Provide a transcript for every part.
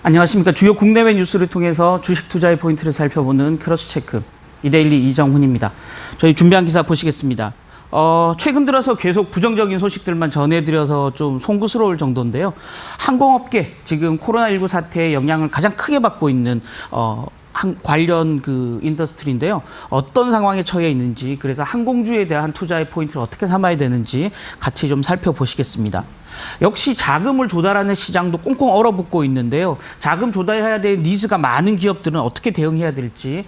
안녕하십니까. 주요 국내외 뉴스를 통해서 주식 투자의 포인트를 살펴보는 크로스체크 이데일리 이정훈입니다. 저희 준비한 기사 보시겠습니다. 최근 들어서 계속 부정적인 소식들만 전해드려서 좀 송구스러울 정도인데요. 항공업계, 지금 코로나19 사태의 영향을 가장 크게 받고 있는 관련 인더스트리인데요. 어떤 상황에 처해 있는지, 그래서 항공주에 대한 투자의 포인트를 어떻게 삼아야 되는지 같이 좀 살펴보시겠습니다. 역시 자금을 조달하는 시장도 꽁꽁 얼어붙고 있는데요. 자금 조달해야 될 니즈가 많은 기업들은 어떻게 대응해야 될지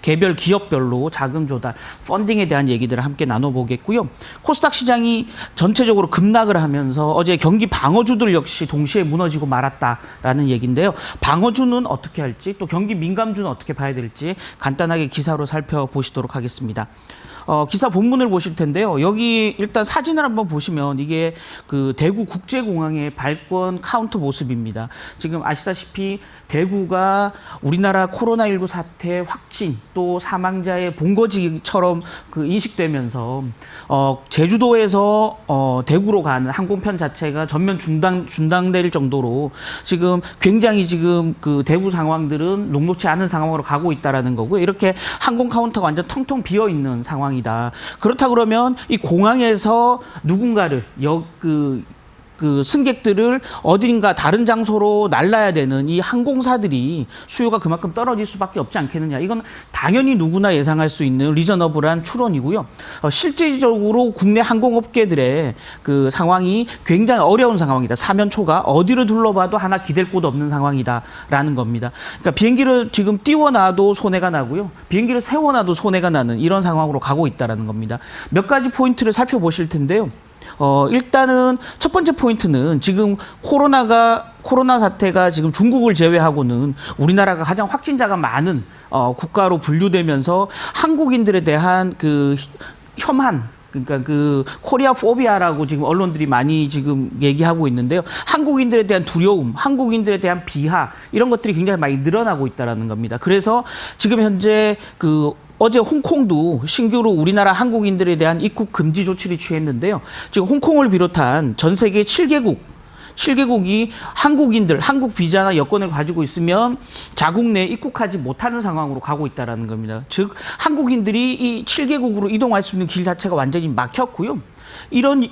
개별 기업별로 자금 조달, 펀딩에 대한 얘기들을 함께 나눠보겠고요. 코스닥 시장이 전체적으로 급락을 하면서 어제 경기 방어주들 역시 동시에 무너지고 말았다라는 얘기인데요. 방어주는 어떻게 할지, 또 경기 민감주는 어떻게 봐야 될지 간단하게 기사로 살펴보시도록 하겠습니다. 기사 본문을 보실 텐데요. 여기 일단 사진을 한번 보시면 이게 대구 국제공항의 발권 카운트 모습입니다. 지금 아시다시피 대구가 우리나라 코로나19 사태 확진 또 사망자의 본거지처럼 인식되면서 제주도에서 대구로 가는 항공편 자체가 전면 중단될 정도로 지금 굉장히 대구 상황들은 녹록치 않은 상황으로 가고 있다라는 거고요. 이렇게 항공 카운터가 완전 텅텅 비어 있는 상황이다. 그렇다 그러면 이 공항에서 누군가를 승객들을 어딘가 다른 장소로 날라야 되는 이 항공사들이 수요가 그만큼 떨어질 수밖에 없지 않겠느냐. 이건 당연히 누구나 예상할 수 있는 리저너블한 추론이고요. 실질적으로 국내 항공업계들의 상황이 굉장히 어려운 상황이다. 사면초가 어디를 둘러봐도 하나 기댈 곳 없는 상황이다라는 겁니다. 그러니까 비행기를 지금 띄워놔도 손해가 나고요. 비행기를 세워놔도 손해가 나는 이런 상황으로 가고 있다는 겁니다. 몇 가지 포인트를 살펴보실 텐데요. 일단은 첫 번째 포인트는 지금 코로나 사태가 지금 중국을 제외하고는 우리나라가 가장 확진자가 많은 국가로 분류되면서 한국인들에 대한 혐한, 그러니까 코리아 포비아라고 지금 언론들이 많이 지금 얘기하고 있는데요. 한국인들에 대한 두려움, 한국인들에 대한 비하, 이런 것들이 굉장히 많이 늘어나고 있다는 겁니다. 그래서 지금 현재 어제 홍콩도 신규로 우리나라 한국인들에 대한 입국 금지 조치를 취했는데요. 지금 홍콩을 비롯한 전 세계 7개국이 한국인들, 한국 비자나 여권을 가지고 있으면 자국 내에 입국하지 못하는 상황으로 가고 있다는 겁니다. 즉, 한국인들이 이 7개국으로 이동할 수 있는 길 자체가 완전히 막혔고요. 이런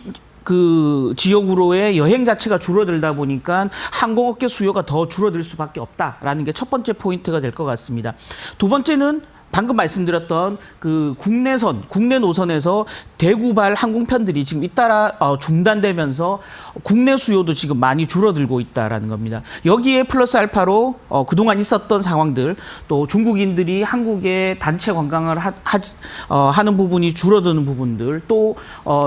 지역으로의 여행 자체가 줄어들다 보니까 항공업계 수요가 더 줄어들 수밖에 없다라는 게 첫 번째 포인트가 될 것 같습니다. 두 번째는 방금 말씀드렸던 국내 노선에서 대구발 항공편들이 지금 잇따라 중단되면서 국내 수요도 지금 많이 줄어들고 있다라는 겁니다. 여기에 플러스 알파로 그동안 있었던 상황들, 또 중국인들이 한국에 단체 관광을 하는 부분이 줄어드는 부분들, 또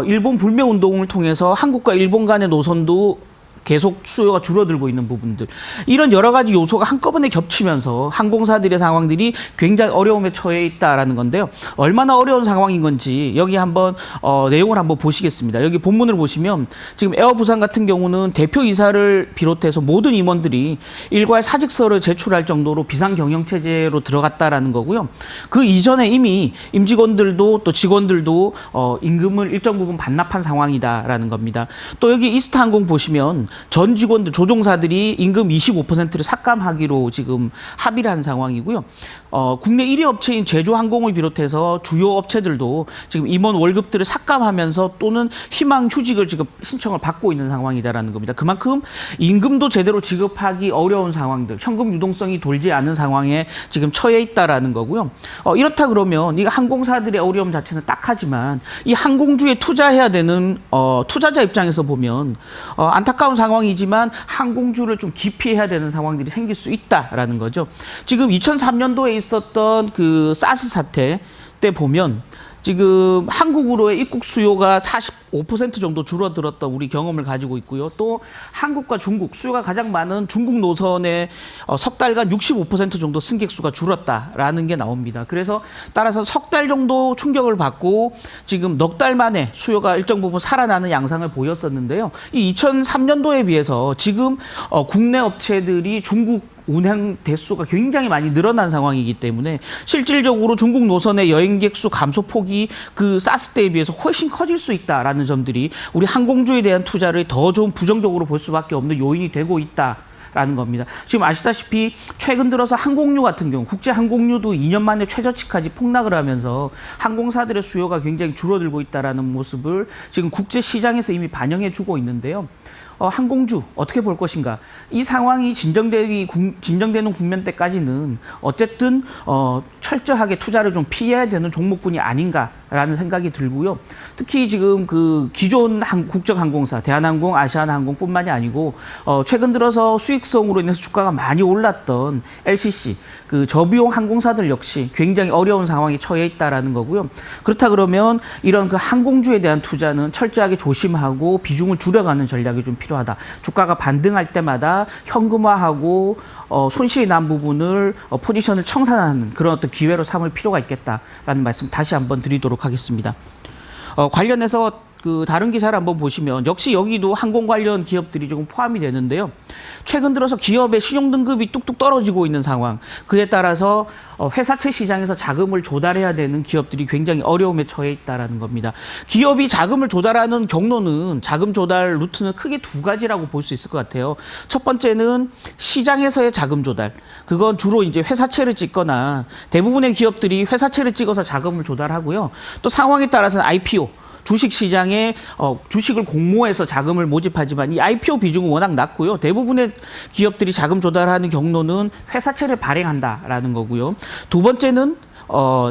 일본 불매 운동을 통해서 한국과 일본 간의 노선도 계속 수요가 줄어들고 있는 부분들, 이런 여러 가지 요소가 한꺼번에 겹치면서 항공사들의 상황들이 굉장히 어려움에 처해 있다라는 건데요. 얼마나 어려운 상황인 건지 여기 한번 내용을 한번 보시겠습니다. 여기 본문을 보시면 지금 에어부산 같은 경우는 대표이사를 비롯해서 모든 임원들이 일괄 사직서를 제출할 정도로 비상경영체제로 들어갔다라는 거고요. 그 이전에 이미 임직원들도 또 직원들도 임금을 일정 부분 반납한 상황이다라는 겁니다. 또 여기 이스타항공 보시면 전 직원들, 조종사들이 임금 25%를 삭감하기로 지금 합의를 한 상황이고요. 국내 1위 업체인 제주항공을 비롯해서 주요 업체들도 지금 임원 월급들을 삭감하면서 또는 희망휴직을 지금 신청을 받고 있는 상황이다라는 겁니다. 그만큼 임금도 제대로 지급하기 어려운 상황들, 현금 유동성이 돌지 않은 상황에 지금 처해 있다라는 거고요. 이렇다 그러면 이 항공사들의 어려움 자체는 딱하지만 이 항공주에 투자해야 되는 투자자 입장에서 보면 안타까운 상황이지만 항공주를 좀 기피해야 되는 상황들이 생길 수 있다라는 거죠. 지금 2003년도에 있었던 사스 사태 때 보면 지금 한국으로의 입국 수요가 45% 정도 줄어들었던 우리 경험을 가지고 있고요. 또 한국과 중국, 수요가 가장 많은 중국 노선에 석 달간 65% 정도 승객 수가 줄었다라는 게 나옵니다. 그래서 따라서 석 달 정도 충격을 받고 지금 넉 달 만에 수요가 일정 부분 살아나는 양상을 보였었는데요. 이 2003년도에 비해서 지금 국내 업체들이 중국 운행 대수가 굉장히 많이 늘어난 상황이기 때문에 실질적으로 중국 노선의 여행객 수 감소 폭이 사스 때에 비해서 훨씬 커질 수 있다라는 점들이 우리 항공주에 대한 투자를 더 좀 부정적으로 볼 수밖에 없는 요인이 되고 있다. 라는 겁니다. 지금 아시다시피 최근 들어서 항공유 같은 경우 국제 항공유도 2년 만에 최저치까지 폭락을 하면서 항공사들의 수요가 굉장히 줄어들고 있다라는 모습을 지금 국제 시장에서 이미 반영해 주고 있는데요. 항공주 어떻게 볼 것인가? 이 상황이 진정되는 국면 때까지는 어쨌든 철저하게 투자를 좀 피해야 되는 종목군이 아닌가라는 생각이 들고요. 특히 지금 그 기존 국적 항공사, 대한항공, 아시아나항공뿐만이 아니고 최근 들어서 수익성으로 인해서 주가가 많이 올랐던 LCC, 그 저비용 항공사들 역시 굉장히 어려운 상황에 처해 있다라는 거고요. 그렇다 그러면 이런 그 항공주에 대한 투자는 철저하게 조심하고 비중을 줄여가는 전략이 좀 필요하다. 주가가 반등할 때마다 현금화하고 손실이 난 부분을 포지션을 청산하는 그런 어떤 기회로 삼을 필요가 있겠다라는 말씀 다시 한번 드리도록 하겠습니다. 관련해서 그 다른 기사를 한번 보시면 역시 여기도 항공 관련 기업들이 조금 포함이 되는데요. 최근 들어서 기업의 신용 등급이 뚝뚝 떨어지고 있는 상황. 그에 따라서 회사채 시장에서 자금을 조달해야 되는 기업들이 굉장히 어려움에 처해 있다라는 겁니다. 기업이 자금을 조달하는 경로는 자금 조달 루트는 크게 두 가지라고 볼 수 있을 것 같아요. 첫 번째는 시장에서의 자금 조달. 그건 주로 이제 회사채를 찍거나 대부분의 기업들이 회사채를 찍어서 자금을 조달하고요. 또 상황에 따라서는 IPO. 주식시장에 주식을 공모해서 자금을 모집하지만 이 IPO 비중은 워낙 낮고요. 대부분의 기업들이 자금 조달하는 경로는 회사채를 발행한다라는 거고요. 두 번째는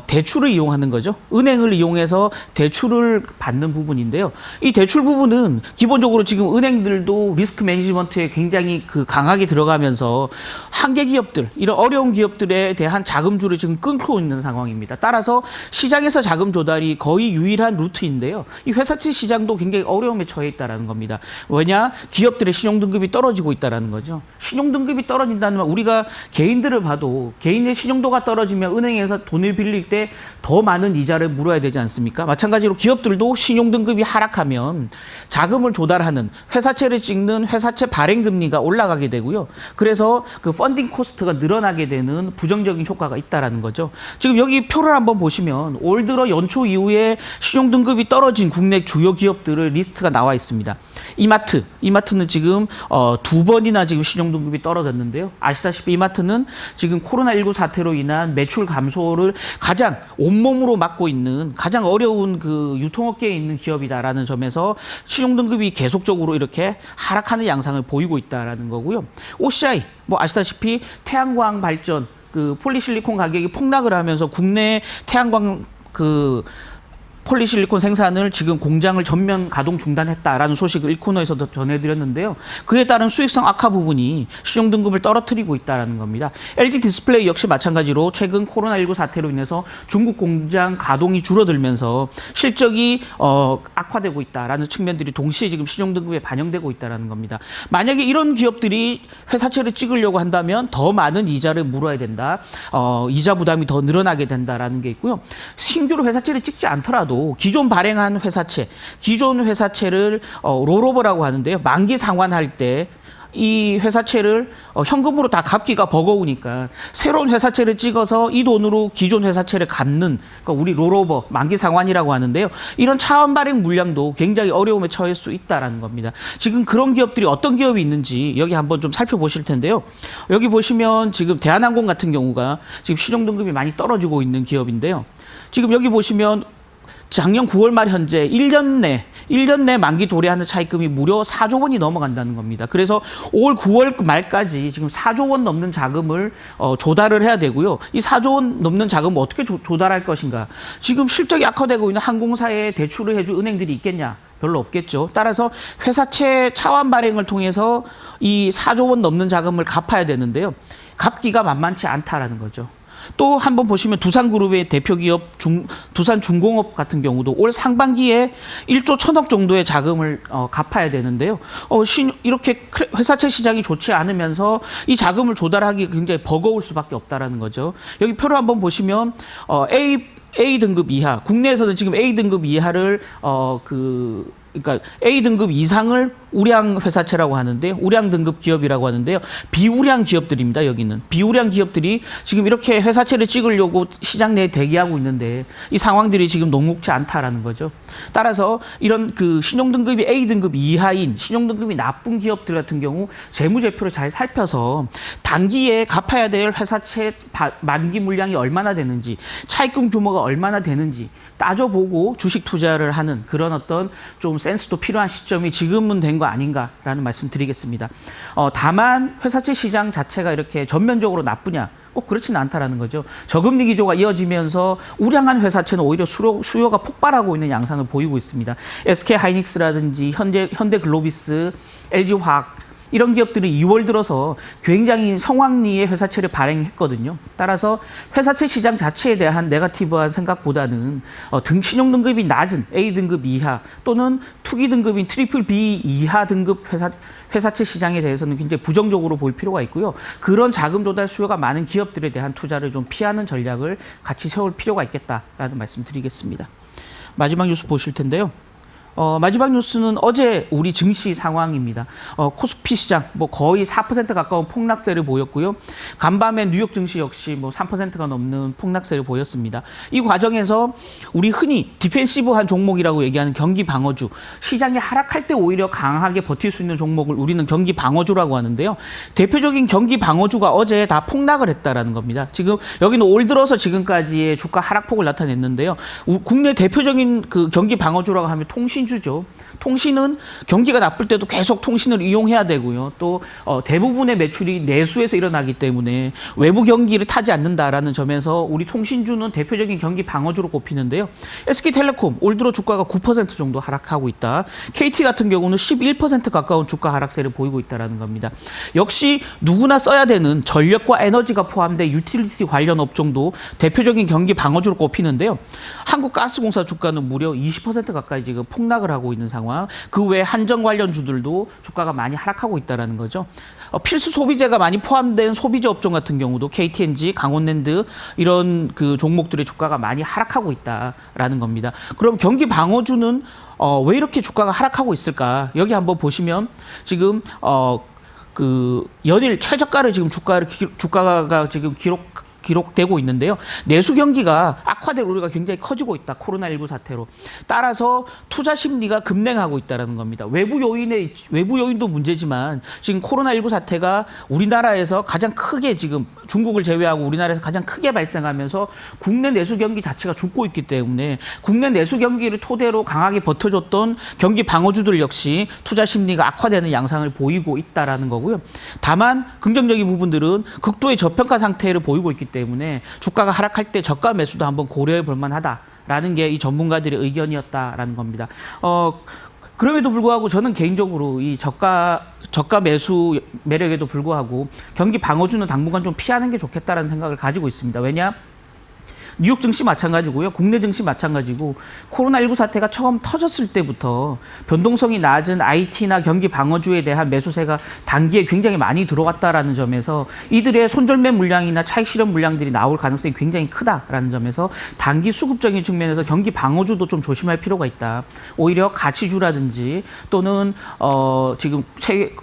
대출을 이용하는 거죠. 은행을 이용해서 대출을 받는 부분인데요. 이 대출 부분은 기본적으로 지금 은행들도 리스크 매니지먼트에 굉장히 강하게 들어가면서 한계 기업들, 이런 어려운 기업들에 대한 자금줄을 지금 끊고 있는 상황입니다. 따라서 시장에서 자금 조달이 거의 유일한 루트인데요. 이 회사채 시장도 굉장히 어려움에 처해 있다는 겁니다. 왜냐? 기업들의 신용등급이 떨어지고 있다는 거죠. 신용등급이 떨어진다는 말, 우리가 개인들을 봐도 개인의 신용도가 떨어지면 은행에서 돈을 빌릴 때 더 많은 이자를 물어야 되지 않습니까? 마찬가지로 기업들도 신용등급이 하락하면 자금을 조달하는 회사채를 찍는 회사채 발행금리가 올라가게 되고요. 그래서 그 펀딩 코스트가 늘어나게 되는 부정적인 효과가 있다는 거죠. 지금 여기 표를 한번 보시면 올 들어 연초 이후에 신용등급이 떨어진 국내 주요 기업들의 리스트가 나와 있습니다. 이마트는 지금 두 번이나 지금 신용등급이 떨어졌는데요. 아시다시피 이마트는 지금 코로나19 사태로 인한 매출 감소를 가장 온몸으로 맡고 있는 가장 어려운 그 유통업계에 있는 기업이다라는 점에서 신용등급이 계속적으로 이렇게 하락하는 양상을 보이고 있다라는 거고요. OCI 뭐 아시다시피 태양광 발전 그 폴리실리콘 가격이 폭락을 하면서 국내 태양광 폴리실리콘 생산을 지금 공장을 전면 가동 중단했다라는 소식을 1코너에서도 전해드렸는데요. 그에 따른 수익성 악화 부분이 신용등급을 떨어뜨리고 있다는 겁니다. LG 디스플레이 역시 마찬가지로 최근 코로나19 사태로 인해서 중국 공장 가동이 줄어들면서 실적이 악화되고 있다라는 측면들이 동시에 지금 신용등급에 반영되고 있다는 겁니다. 만약에 이런 기업들이 회사채를 찍으려고 한다면 더 많은 이자를 물어야 된다. 이자 부담이 더 늘어나게 된다라는 게 있고요. 신규로 회사채를 찍지 않더라도 기존 발행한 회사채, 기존 회사채를 롤오버라고 하는데요. 만기 상환할 때 이 회사채를 현금으로 다 갚기가 버거우니까 새로운 회사채를 찍어서 이 돈으로 기존 회사채를 갚는, 그러니까 우리 롤오버, 만기 상환이라고 하는데요. 이런 차원 발행 물량도 굉장히 어려움에 처할 수 있다는 겁니다. 지금 그런 기업들이 어떤 기업이 있는지 여기 한번 좀 살펴보실 텐데요. 여기 보시면 지금 대한항공 같은 경우가 지금 신용등급이 많이 떨어지고 있는 기업인데요. 지금 여기 보시면 작년 9월 말 현재 1년 내 만기 도래하는 차입금이 무려 4조 원이 넘어간다는 겁니다. 그래서 올 9월 말까지 지금 4조 원 넘는 자금을 조달을 해야 되고요. 이 4조 원 넘는 자금을 어떻게 조달할 것인가. 지금 실적이 악화되고 있는 항공사에 대출을 해줄 은행들이 있겠냐. 별로 없겠죠. 따라서 회사채 차환 발행을 통해서 이 4조 원 넘는 자금을 갚아야 되는데요. 갚기가 만만치 않다라는 거죠. 또 한번 보시면 두산그룹의 대표 기업 두산중공업 같은 경우도 올 상반기에 1조 1천억 정도의 자금을 갚아야 되는데요. 이렇게 회사채 시장이 좋지 않으면서 이 자금을 조달하기 굉장히 버거울 수밖에 없다라는 거죠. 여기 표를 한번 보시면 A 등급 이하, 국내에서는 지금 A 등급 이하를 그러니까 A 등급 이상을 우량 회사채라고 하는데 우량 등급 기업이라고 하는데요. 비우량 기업들입니다. 여기는 비우량 기업들이 지금 이렇게 회사채를 찍으려고 시장 내에 대기하고 있는데 이 상황들이 지금 녹록지 않다라는 거죠. 따라서 이런 그 신용등급이 A등급 이하인 신용등급이 나쁜 기업들 같은 경우 재무제표를 잘 살펴서 단기에 갚아야 될 회사채 만기 물량이 얼마나 되는지 차입금 규모가 얼마나 되는지 따져보고 주식 투자를 하는 그런 어떤 좀 센스도 필요한 시점이 지금은 된 거 아닌가라는 말씀 드리겠습니다. 다만 회사채 시장 자체가 이렇게 전면적으로 나쁘냐? 꼭 그렇지는 않다라는 거죠. 저금리 기조가 이어지면서 우량한 회사채는 오히려 수요가 폭발하고 있는 양상을 보이고 있습니다. SK하이닉스라든지 현대글로비스, LG화학 이런 기업들은 2월 들어서 굉장히 성황리의 회사채를 발행했거든요. 따라서 회사채 시장 자체에 대한 네거티브한 생각보다는 신용등급이 낮은 A등급 이하 또는 투기등급인 트리플 B 이하 등급 회사채 시장에 대해서는 굉장히 부정적으로 볼 필요가 있고요. 그런 자금 조달 수요가 많은 기업들에 대한 투자를 좀 피하는 전략을 같이 세울 필요가 있겠다라는 말씀 드리겠습니다. 마지막 뉴스 보실 텐데요. 마지막 뉴스는 어제 우리 증시 상황입니다. 코스피 시장 거의 4% 가까운 폭락세를 보였고요. 간밤에 뉴욕 증시 역시 3%가 넘는 폭락세를 보였습니다. 이 과정에서 우리 흔히 디펜시브한 종목이라고 얘기하는 경기 방어주, 시장이 하락할 때 오히려 강하게 버틸 수 있는 종목을 우리는 경기 방어주라고 하는데요. 대표적인 경기 방어주가 어제 다 폭락을 했다라는 겁니다. 지금 여기는 올 들어서 지금까지의 주가 하락폭을 나타냈는데요. 국내 대표적인 그 경기 방어주라고 하면 통신주죠. 통신은 경기가 나쁠 때도 계속 통신을 이용해야 되고요. 또 대부분의 매출이 내수에서 일어나기 때문에 외부 경기를 타지 않는다라는 점에서 우리 통신주는 대표적인 경기 방어주로 꼽히는데요. SK텔레콤 올 들어 주가가 9% 정도 하락하고 있다. KT 같은 경우는 11% 가까운 주가 하락세를 보이고 있다는 겁니다. 역시 누구나 써야 되는 전력과 에너지가 포함된 유틸리티 관련 업종도 대표적인 경기 방어주로 꼽히는데요. 한국가스공사 주가는 무려 20% 가까이 지금 폭락을 하고 있는 상황. 그 외 한전 관련주들도 주가가 많이 하락하고 있다는 거죠. 필수 소비재가 많이 포함된 소비재 업종 같은 경우도 KTNG, 강원랜드 이런 그 종목들의 주가가 많이 하락하고 있다라는 겁니다. 그럼 경기 방어주는 왜 이렇게 주가가 하락하고 있을까? 여기 한번 보시면 지금 그 연일 최저가를 지금 주가가 지금 기록되고 있는데요. 내수 경기가 악화될 우려가 굉장히 커지고 있다. 코로나19 사태로. 따라서 투자 심리가 급냉하고 있다는 겁니다. 외부 요인도 문제지만 지금 코로나19 사태가 우리나라에서 가장 크게 지금 중국을 제외하고 우리나라에서 가장 크게 발생하면서 국내 내수 경기 자체가 죽고 있기 때문에 국내 내수 경기를 토대로 강하게 버텨줬던 경기 방어주들 역시 투자 심리가 악화되는 양상을 보이고 있다라는 거고요. 다만 긍정적인 부분들은 극도의 저평가 상태를 보이고 있기 때문에 주가가 하락할 때 저가 매수도 한번 고려해 볼 만하다라는 게 이 전문가들의 의견이었다라는 겁니다. 그럼에도 불구하고 저는 개인적으로 이 저가 매수 매력에도 불구하고 경기 방어주는 당분간 좀 피하는 게 좋겠다라는 생각을 가지고 있습니다. 왜냐? 뉴욕 증시 마찬가지고요. 국내 증시 마찬가지고 코로나19 사태가 처음 터졌을 때부터 변동성이 낮은 IT나 경기 방어주에 대한 매수세가 단기에 굉장히 많이 들어왔다라는 점에서 이들의 손절매 물량이나 차익 실현 물량들이 나올 가능성이 굉장히 크다라는 점에서 단기 수급적인 측면에서 경기 방어주도 좀 조심할 필요가 있다. 오히려 가치주라든지 또는 지금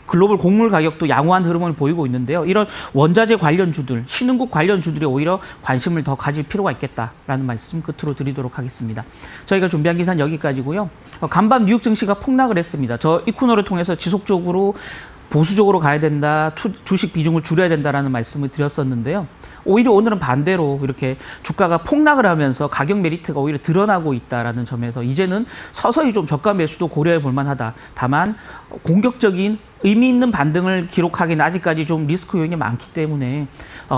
글로벌 곡물 가격도 양호한 흐름을 보이고 있는데요. 이런 원자재 관련주들, 신흥국 관련주들이 오히려 관심을 더 가질 필요가 있겠다라는 말씀 끝으로 드리도록 하겠습니다. 저희가 준비한 기사는 여기까지고요. 간밤 뉴욕 증시가 폭락을 했습니다. 저 이 코너를 통해서 지속적으로 보수적으로 가야 된다, 주식 비중을 줄여야 된다라는 말씀을 드렸었는데요. 오히려 오늘은 반대로 이렇게 주가가 폭락을 하면서 가격 메리트가 오히려 드러나고 있다라는 점에서 이제는 서서히 좀 저가 매수도 고려해 볼 만하다. 다만 공격적인 의미 있는 반등을 기록하기는 아직까지 좀 리스크 요인이 많기 때문에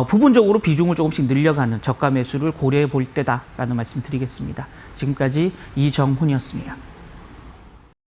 부분적으로 비중을 조금씩 늘려가는 저가 매수를 고려해 볼 때다라는 말씀 드리겠습니다. 지금까지 이정훈이었습니다.